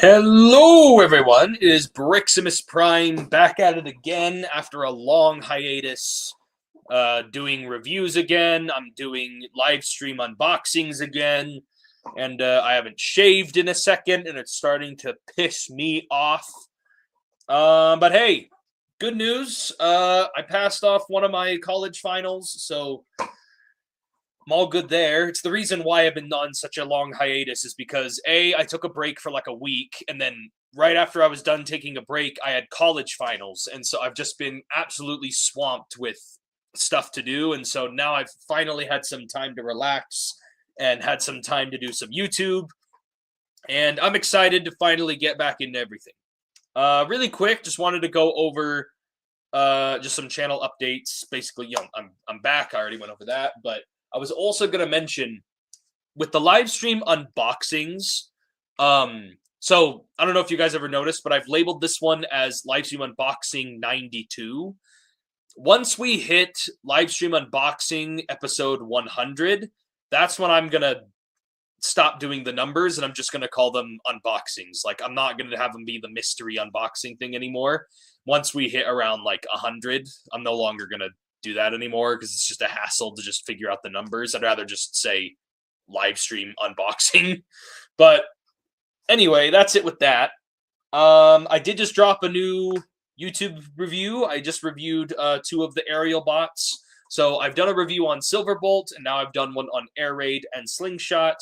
Hello, everyone. It is Briximus Prime back at it again after a long hiatus. Doing reviews again. I'm doing live stream unboxings again, and I haven't shaved in a second, and it's starting to piss me off. But hey, good news. I passed off one of my college finals, so I'm all good there. It's the reason why I've been on such a long hiatus is because I took a break for like a week, and then right after I was done taking a break, I had college finals, and so I've just been absolutely swamped with stuff to do, and so now I've finally had some time to relax and had some time to do some YouTube, and I'm excited to finally get back into everything. Really quick, just wanted to go over just some channel updates. Basically, I'm back. I already went over that, but I was also going to mention with the live stream unboxings. So I don't know if you guys ever noticed, but I've labeled this one as live stream unboxing 92. Once we hit live stream unboxing episode 100, that's when I'm going to stop doing the numbers and I'm just going to call them unboxings. Like, I'm not going to have them be the mystery unboxing thing anymore. Once we hit around like 100, I'm no longer going to do that anymore because it's just a hassle to just figure out the numbers. I'd rather just say live stream unboxing. But anyway, that's it with that. I did just drop a new YouTube review. I just reviewed 2 of the aerial bots. So I've done a review on Silverbolt, and now I've done one on Air Raid and Slingshot.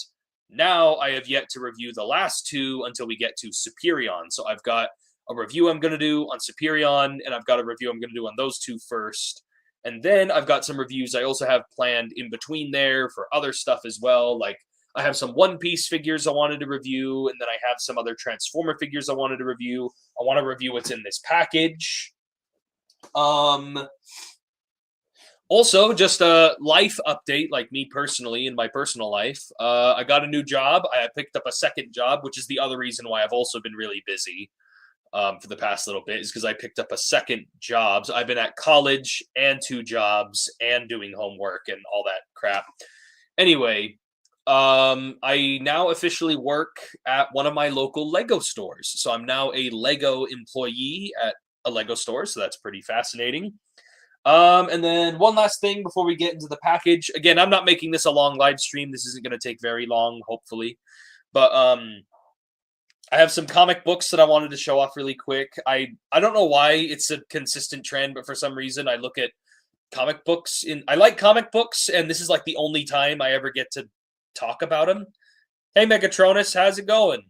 Now I have yet to review the last 2 until we get to Superion. So I've got a review I'm going to do on Superion, and I've got a review I'm going to do on those 2 first. And then I've got some reviews I also have planned in between there for other stuff as well. Like, I have some One Piece figures I wanted to review, and then I have some other Transformer figures I wanted to review. I want to review what's in this package. Also, just a life update, like me personally in my personal life. I got a new job. I picked up a second job, which is the other reason why I've also been really busy for the past little bit, is because I picked up a second job. So I've been at college and 2 jobs and doing homework and all that crap. Anyway, I now officially work at one of my local Lego stores. So I'm now a Lego employee at a Lego store. So that's pretty fascinating. And then one last thing before we get into the package. Again, I'm not making this a long live stream. This isn't going to take very long, hopefully. But I have some comic books that I wanted to show off really quick. I don't know why it's a consistent trend, but for some reason I look at comic books I like comic books, and this is like the only time I ever get to talk about them. Hey Megatronus, how's it going?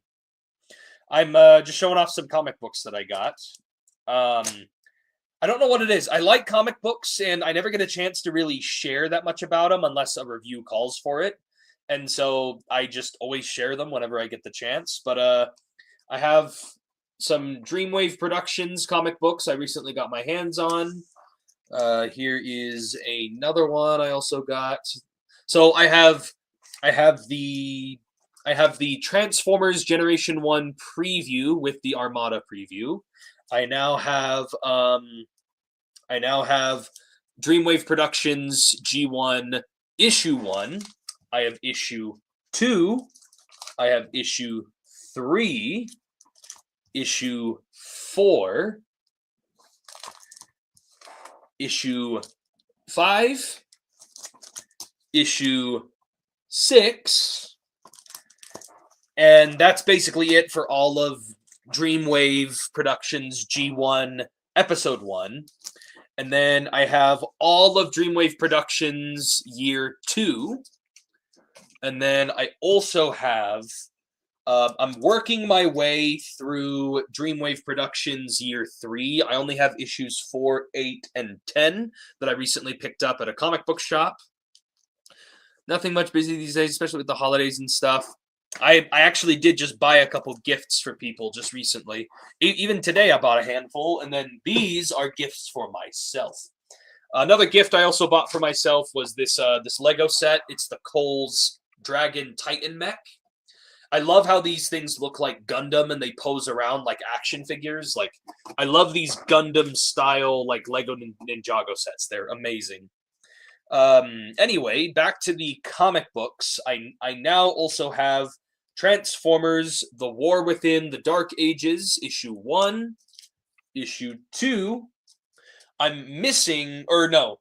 I'm just showing off some comic books that I got. I don't know what it is. I like comic books, and I never get a chance to really share that much about them unless a review calls for it. And so I just always share them whenever I get the chance. But I have some Dreamwave Productions comic books I recently got my hands on. Here is another one I also got. So I have the Transformers Generation 1 preview with the Armada preview. I now have Dreamwave Productions G1 issue 1. I have issue 2. I have issue 3, issue 4, issue 5, issue 6, and that's basically it for all of Dreamwave Productions G1 Episode 1. And then I have all of Dreamwave Productions Year 2. And then I also have, I'm working my way through Dreamwave Productions Year 3. I only have issues 4, 8, and 10 that I recently picked up at a comic book shop. Nothing much busy these days, especially with the holidays and stuff. I actually did just buy a couple gifts for people just recently. Even today I bought a handful, and then these are gifts for myself. Another gift I also bought for myself was this Lego set. It's the Cole's Dragon Titan mech. I love how these things look like Gundam and they pose around like action figures. Like, I love these Gundam style like Lego Ninjago sets. They're amazing. Anyway, back to the comic books. I now also have Transformers: The War Within the Dark Ages, issue 1, issue 2. I'm missing, or no,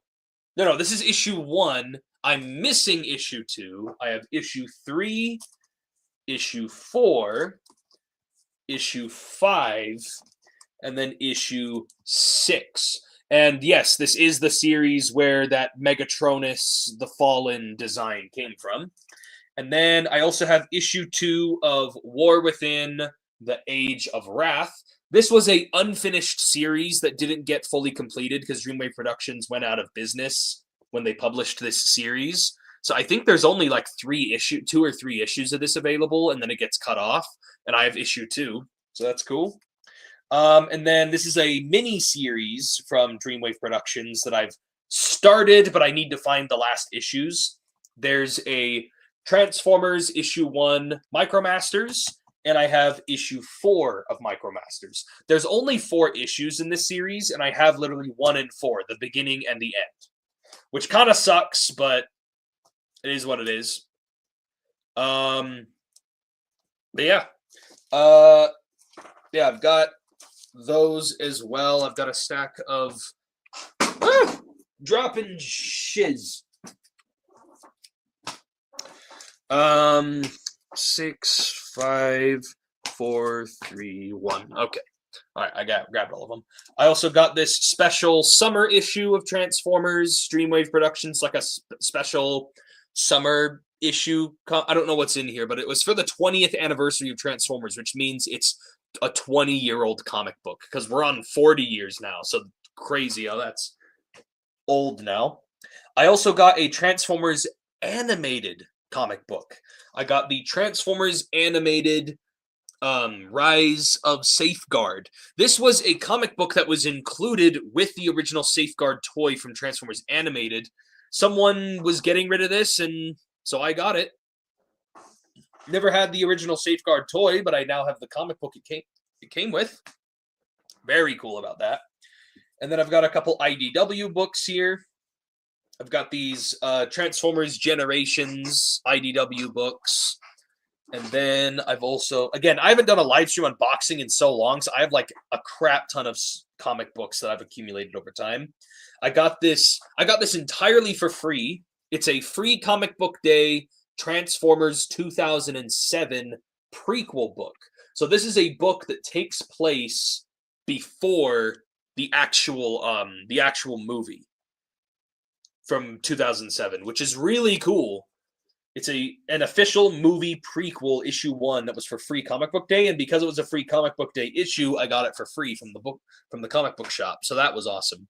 this is issue 1. I'm missing issue 2. I have issue 3, issue 4, issue 5, and then issue 6. And yes, this is the series where that Megatronus, the Fallen design came from. And then I also have issue 2 of War Within the Age of Wrath. This was a unfinished series that didn't get fully completed because Dreamwave Productions went out of business when they published this series. So I think there's only like 2 or 3 issues of this available, and then it gets cut off. And I have issue 2, so that's cool. And then this is a mini series from Dreamwave Productions that I've started, but I need to find the last issues. There's a Transformers issue 1 Micromasters, and I have issue 4 of Micromasters. There's only 4 issues in this series, and I have literally 1 and 4, the beginning and the end, which kind of sucks, but it is what it is. But yeah. Yeah, I've got those as well. I've got a stack of dropping shiz. 6, 5, 4, 3, 1. Okay. All right, I grabbed all of them. I also got this special summer issue of Transformers. Dreamwave Productions, like a special summer issue. I don't know what's in here, but it was for the 20th anniversary of Transformers, which means it's a 20-year-old comic book because we're on 40 years now. So crazy how that's old now. I also got a Transformers animated comic book. I got the Transformers animated Rise of Safeguard. This was a comic book that was included with the original Safeguard toy from Transformers Animated. Someone was getting rid of this, and so I got it. Never had the original Safeguard toy, but I now have the comic book it came with. Very cool about that. And then I've got a couple IDW books here. I've got these Transformers Generations IDW books. And then I've also, again, I haven't done a live stream unboxing in so long, so I have like a crap ton of comic books that I've accumulated over time. I got this entirely for free. It's a free comic book day Transformers 2007 prequel book. So this is a book that takes place before the actual movie from 2007, which is really cool. It's an official movie prequel, issue 1, that was for free comic book day, and because it was a free comic book day issue, I got it for free from the comic book shop. So that was awesome.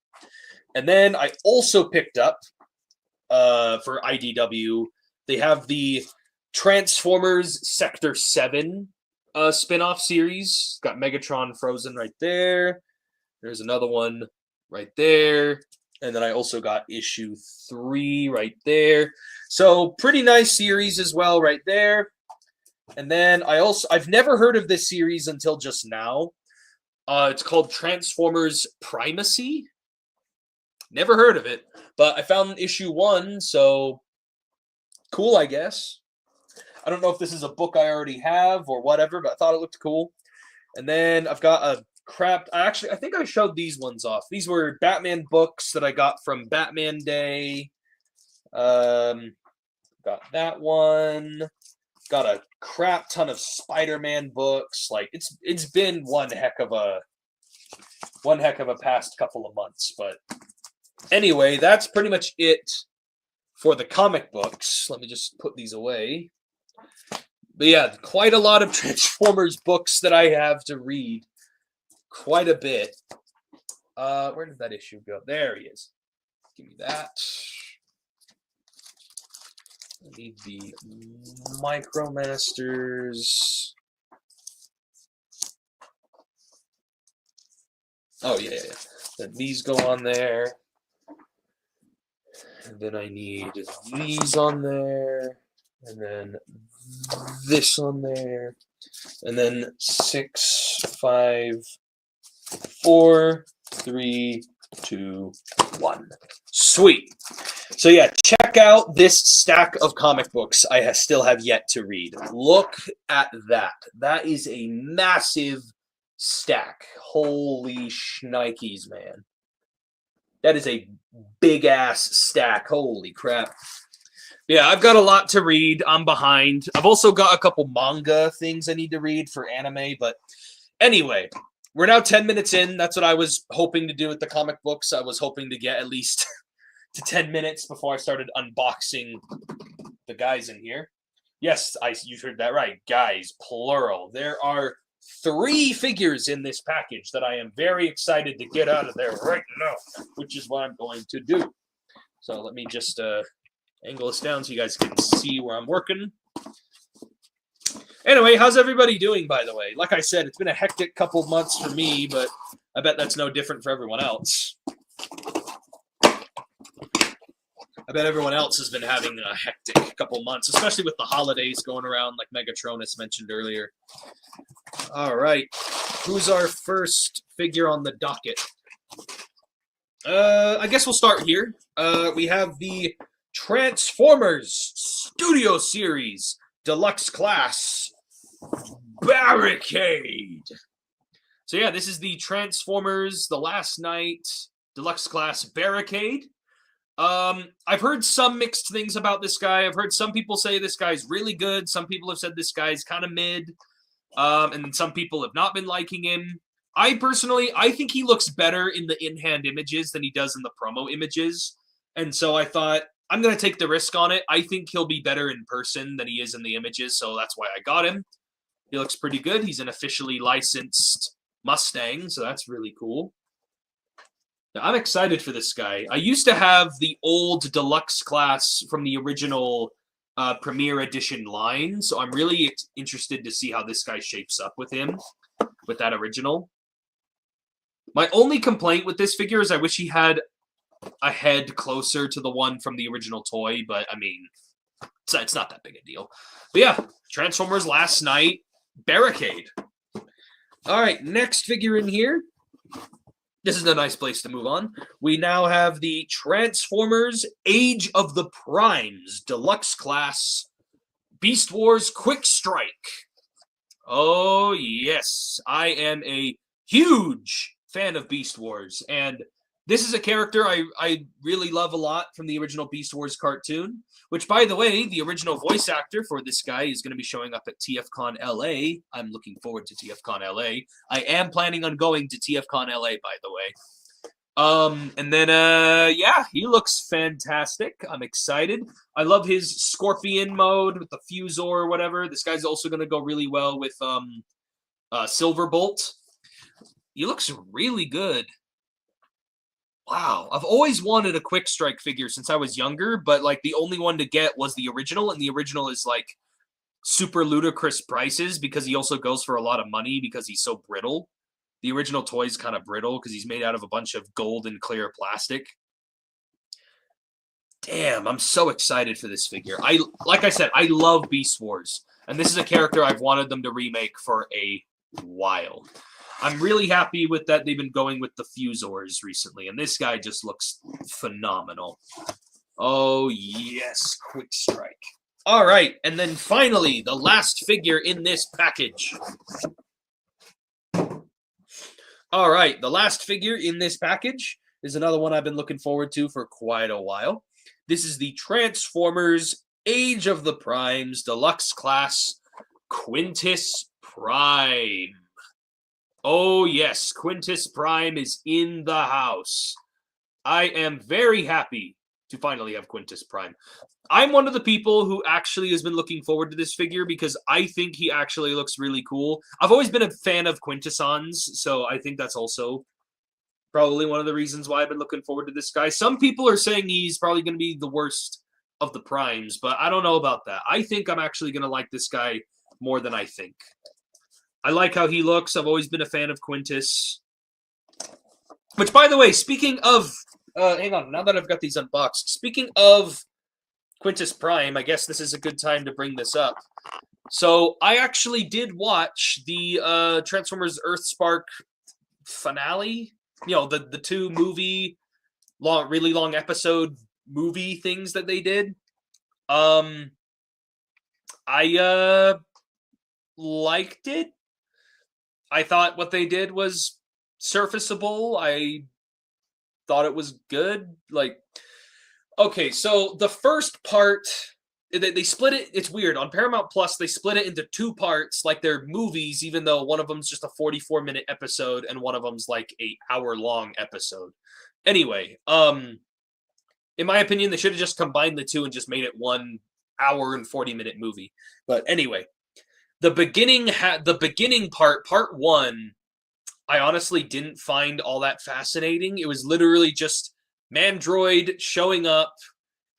And then I also picked up for IDW, they have the Transformers Sector 7 spin-off series. Got Megatron frozen right there. There's another one right there. And then I also got issue 3 right there. So pretty nice series as well right there. And then I've never heard of this series until just now. It's called Transformers Primacy. Never heard of it, but I found issue 1, so cool, I guess. I don't know if this is a book I already have or whatever, but I thought it looked cool. And then I've got a I think I showed these ones off. These were Batman books that I got from Batman Day. Got that one. Got a crap ton of Spider-Man books. Like it's been one heck of a past couple of months. But anyway, that's pretty much it for the comic books. Let me just put these away. But yeah, quite a lot of Transformers books that I have to read. Quite a bit. Where did that issue go? There he is. Give me that. I need the Micromasters. Oh, yeah. Then these go on there. And then I need these on there. And then this on there. And then 6, 5, 4, 3, 2, 1. Sweet. So yeah, check check out this stack of comic books I still have yet to read. Look at that. That is a massive stack. Holy shnikes, man. That is a big-ass stack. Holy crap. Yeah, I've got a lot to read. I'm behind. I've also got a couple manga things I need to read for anime, but anyway, we're now 10 minutes in. That's what I was hoping to do with the comic books. I was hoping to get at least to 10 minutes before I started unboxing the guys in here. Yes, you heard that right. Guys, plural. There are 3 figures in this package that I am very excited to get out of there right now, which is what I'm going to do. So let me just angle this down so you guys can see where I'm working. Anyway, how's everybody doing, by the way? Like I said, it's been a hectic couple months for me, but I bet that's no different for everyone else. I bet everyone else has been having a hectic couple months, especially with the holidays going around, like Megatronus mentioned earlier. All right. Who's our first figure on the docket? I guess we'll start here. We have the Transformers Studio Series Deluxe Class Barricade. So yeah, this is the Transformers The Last Night Deluxe Class Barricade. I've heard some mixed things about this guy. I've heard some people say this guy's really good. Some people have said this guy's kind of mid. And some people have not been liking him. I think he looks better in the in-hand images than he does in the promo images. And so I thought, I'm going to take the risk on it. I think he'll be better in person than he is in the images, so that's why I got him. He looks pretty good. He's an officially licensed Mustang, so that's really cool. Now, I'm excited for this guy. I used to have the old deluxe class from the original Premier Edition line, so I'm really interested to see how this guy shapes up with him, with that original. My only complaint with this figure is I wish he had a head closer to the one from the original toy, but I mean, it's not that big a deal. But yeah, Transformers Last Night Barricade. All right, next figure in here. This is a nice place to move on. We now have the Transformers Age of the Primes Deluxe Class Beast Wars Quick Strike. Oh, yes. I am a huge fan of Beast Wars, and this is a character I really love a lot from the original Beast Wars cartoon, which, by the way, the original voice actor for this guy is going to be showing up at TFCon LA. I'm looking forward to TFCon LA. I am planning on going to TFCon LA, by the way. And then, yeah, he looks fantastic. I'm excited. I love his Scorpion mode with the Fusor or whatever. This guy's also going to go really well with Silverbolt. He looks really good. Wow, I've always wanted a Quick Strike figure since I was younger, but like the only one to get was the original, and the original is like super ludicrous prices because he also goes for a lot of money because he's so brittle. The original toy is kind of brittle because he's made out of a bunch of gold and clear plastic. Damn, I'm so excited for this figure. Like I said, I love Beast Wars, and this is a character I've wanted them to remake for a while. I'm really happy with that they've been going with the Fusors recently, and this guy just looks phenomenal. Oh, yes, Quick Strike. All right, and then finally, the last figure in this package. All right, the last figure in this package is another one I've been looking forward to for quite a while. This is the Transformers Age of the Primes Deluxe Class Quintus Prime. Oh, yes, Quintus Prime is in the house. I am very happy to finally have Quintus Prime. I'm one of the people who actually has been looking forward to this figure because I think he actually looks really cool. I've always been a fan of Quintessons, so I think that's also probably one of the reasons why I've been looking forward to this guy. Some people are saying he's probably going to be the worst of the Primes, but I don't know about that. I think I'm actually going to like this guy more than I think. I like how he looks. I've always been a fan of Quintus. Which, by the way, speaking of... hang on, now that I've got these unboxed. Speaking of Quintus Prime, I guess this is a good time to bring this up. So, I actually did watch the Transformers Earthspark finale. You know, the two-movie, really long episode movie things that they did. I liked it. I thought what they did was surfaceable. I thought it was good. Like, okay, so the first part, they split it. It's weird. On Paramount Plus, they split it into two parts, like they're movies, even though one of them's just a 44-minute episode and one of them's like a hour-long episode. Anyway, in my opinion, they should have just combined the two and just made it 1 hour and 40-minute movie. But anyway, the beginning part one, I honestly didn't find all that fascinating. It was literally just Mandroid showing up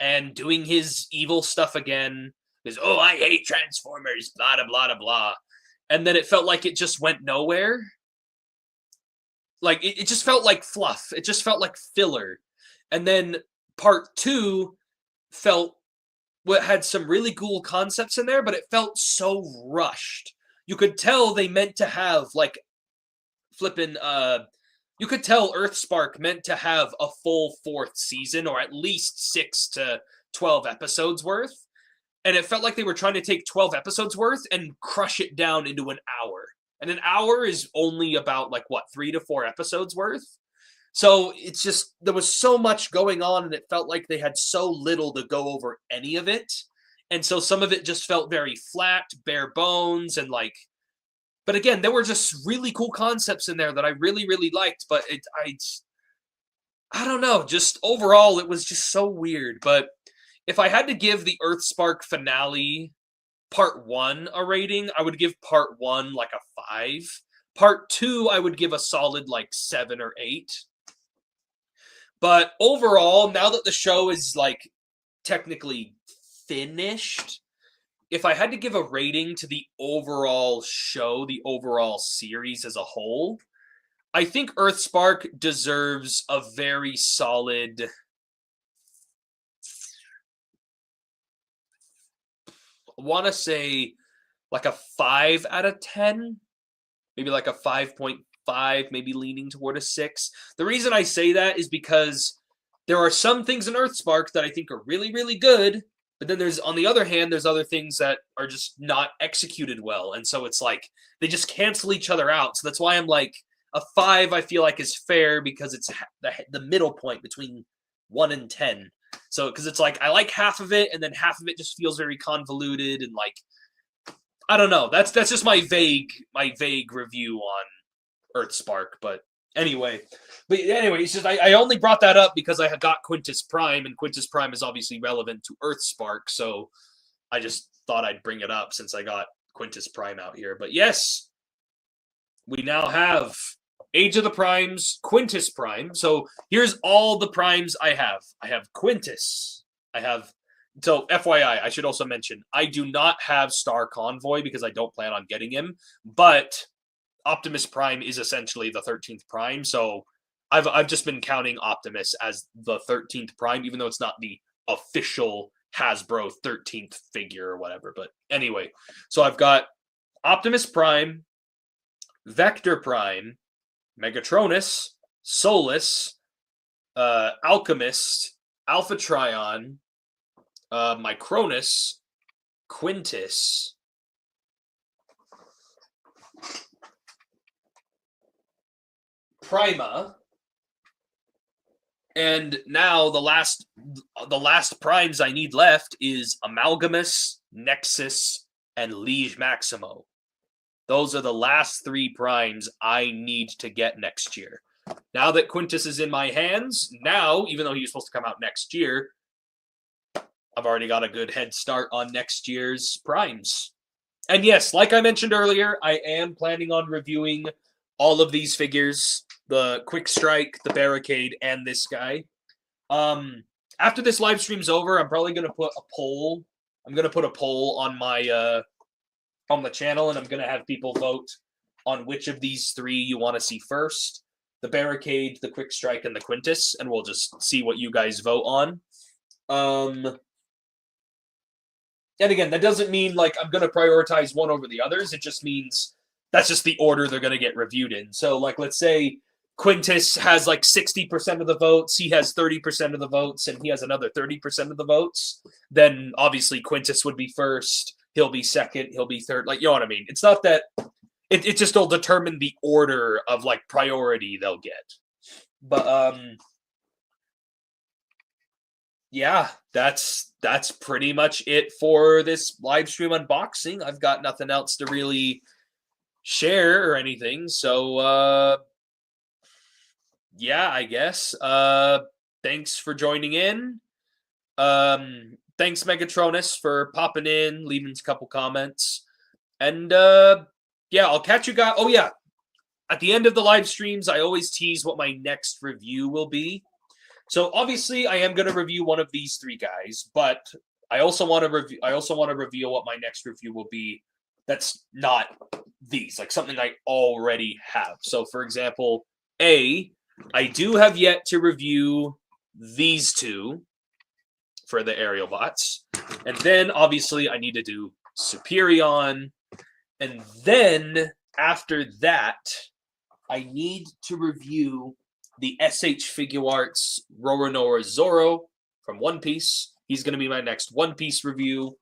and doing his evil stuff again. Because, oh, I hate Transformers, blah, blah, blah, blah. And then it felt like it just went nowhere. Like, it just felt like fluff. It just felt like filler. And then part two had some really cool concepts in there, but it felt so rushed. You could tell they meant to have, like, you could tell Earthspark meant to have a full 4th season, or at least 6 to 12 episodes worth. And it felt like they were trying to take 12 episodes worth and crush it down into an hour. And an hour is only about, 3 to 4 episodes worth. So it's just, there was so much going on, and it felt like they had so little to go over any of it. And so some of it just felt very flat, bare bones, and but again, there were just really cool concepts in there that I really, really liked. But I don't know, just overall, it was just so weird. But if I had to give the Earthspark finale part 1 a rating, I would give part 1 a 5. Part 2, I would give a solid 7 or 8. But overall, now that the show is technically finished, if I had to give a rating to the overall show, the overall series as a whole, I think Earthspark deserves a very solid, I want to say a 5 out of 10, maybe a 5.5, maybe leaning toward a 6. The reason I say that is because there are some things in Earthspark that I think are really, really good, but then on the other hand, there's other things that are just not executed well. And so it's they just cancel each other out. So that's why I'm a 5 I feel like is fair, because it's the middle point between 1 and 10. So, because it's I like half of it, and then half of it just feels very convoluted, and I don't know. That's just my vague review on Earthspark. But anyway, it's just I only brought that up because I had got Quintus Prime, and Quintus Prime is obviously relevant to Earthspark, so I just thought I'd bring it up since I got Quintus Prime out here. But yes, we now have Age of the Primes, Quintus Prime. So here's all the primes I have. I have Quintus. So FYI, I should also mention, I do not have Star Convoy because I don't plan on getting him, but Optimus Prime is essentially the 13th Prime, so I've just been counting Optimus as the 13th Prime, even though it's not the official Hasbro 13th figure or whatever. But anyway, so I've got Optimus Prime, Vector Prime, Megatronus, Solus, Alchemist, Alpha Trion, Micronus, Quintus, Prima, and now the last primes I need left is Amalgamus, Nexus, and Liege Maximo. Those are the last 3 primes I need to get next year. Now that Quintus is in my hands, now, even though he's supposed to come out next year, I've already got a good head start on next year's primes. And yes, like I mentioned earlier, I am planning on reviewing all of these figures, the Quick Strike, the Barricade, and this guy. After this live stream's over, I'm probably going to put a poll. I'm going to put a poll on my on the channel, and I'm going to have people vote on which of these 3 you want to see first. The Barricade, the Quick Strike, and the Quintus, and we'll just see what you guys vote on. And again, that doesn't mean I'm going to prioritize one over the others. It just means that's just the order they're going to get reviewed in. So let's say Quintus has like 60% of the votes, he has 30% of the votes, and he has another 30% of the votes, then obviously Quintus would be first, he'll be second, he'll be third. Like, you know what I mean? It's not that it just will determine the order of like priority they'll get. But yeah, that's pretty much it for this live stream unboxing. I've got nothing else to really share or anything. So yeah, I guess. Thanks for joining in. Thanks Megatronus for popping in, leaving a couple comments. And yeah, I'll catch you guys. Oh yeah, at the end of the live streams, I always tease what my next review will be. So obviously, I am going to review one of these three guys, but I also want to review. I also want to reveal what my next review will be. That's not these, like something I already have. So, for example, I do have yet to review these two for the aerial bots, and then obviously I need to do Superion, and then after that, I need to review the SH Figuarts Roronoa Zoro from One Piece. He's going to be my next One Piece review.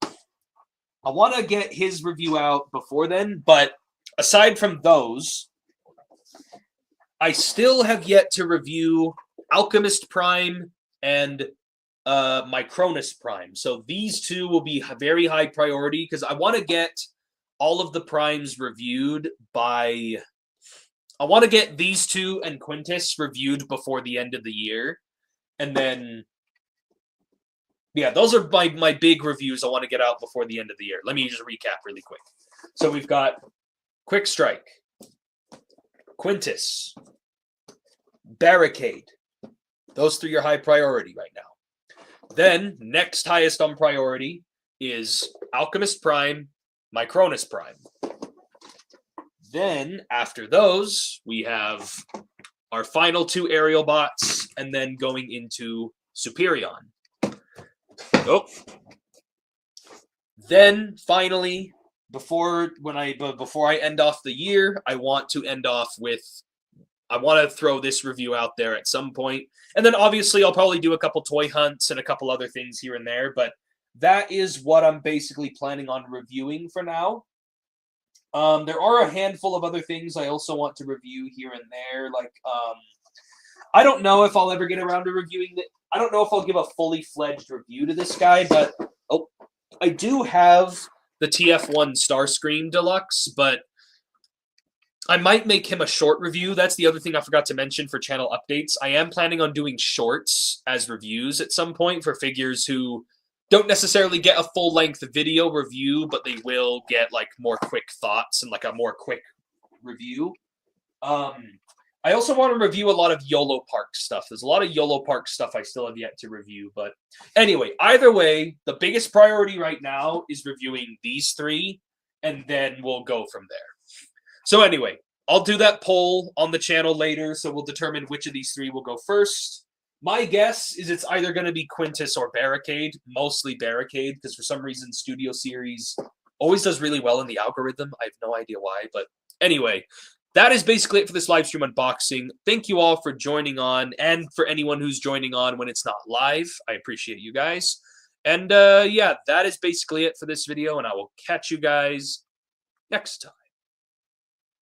I want to get his review out before then, but aside from those, I still have yet to review Alchemist Prime and Micronus Prime. So these two will be very high priority because I want to get all of the primes reviewed by... I want to get these two and Quintus reviewed before the end of the year. And then, yeah, those are my big reviews I want to get out before the end of the year. Let me just recap really quick. So we've got Quick Strike, Quintus, Barricade. Those three are high priority right now. Then, next highest on priority is Alchemist Prime, Micronus Prime. Then, after those, we have our final two aerial bots, and then going into Superion. Oh. Then, finally, before I end off the year, I want to end off with... I want to throw this review out there at some point. And then, obviously, I'll probably do a couple toy hunts and a couple other things here and there, but that is what I'm basically planning on reviewing for now. There are a handful of other things I also want to review here and there. Like, I don't know if I'll ever get around to reviewing it. I don't know if I'll give a fully fledged review to this guy, but I do have the TF1 Starscream Deluxe, but I might make him a short review. That's the other thing I forgot to mention for channel updates. I am planning on doing shorts as reviews at some point for figures who don't necessarily get a full-length video review, but they will get, like, more quick thoughts and, like, a more quick review. I also want to review a lot of YOLO Park stuff. There's a lot of YOLO Park stuff I still have yet to review. But anyway, either way, the biggest priority right now is reviewing these three, and then we'll go from there. So anyway, I'll do that poll on the channel later, so we'll determine which of these three will go first. My guess is it's either going to be Quintus or Barricade, mostly Barricade, because for some reason Studio Series always does really well in the algorithm. I have no idea why, but anyway, that is basically it for this live stream unboxing. Thank you all for joining on, and for anyone who's joining on when it's not live. I appreciate you guys. And yeah, that is basically it for this video, and I will catch you guys next time.